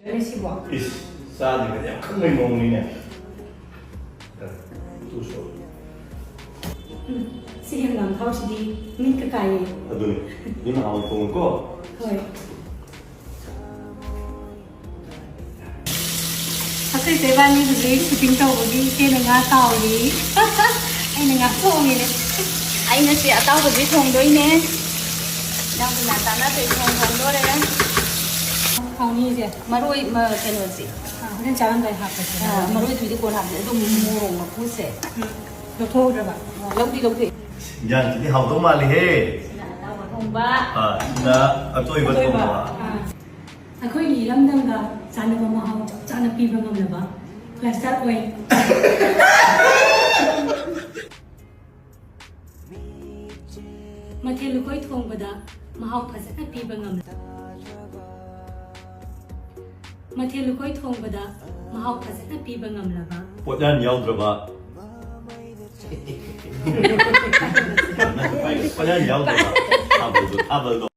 没洗过。啥那个呀？很没弄的呢。都说。是很难考试的，你个改。对，你们好通过。对。Aku sekarang ni beli sepintar beli ke dengan tahu ni, dengan thong ni. Ai nak siap tahu beli thong doi ni. Yang binata nak beli thong doi le. Thong ni je, marui ke no si. Macam jalan kaya hak je. Marui tu di kolam je, tu murung mak pusat. Lo thong je ba? Lo di. Jangan jadi hau tu malih he. Nak tahu thong ba? Nak atau ibat thong ba? Aku ini lamdang ga sana pemahau sana pi bangam laba. Plaster koi. Mathil koi thong bada mahau phasana pi bangam. Mathil koi thong bada mahau phasana pi bangam laba. Podan yaudra Podan yaudra. Abel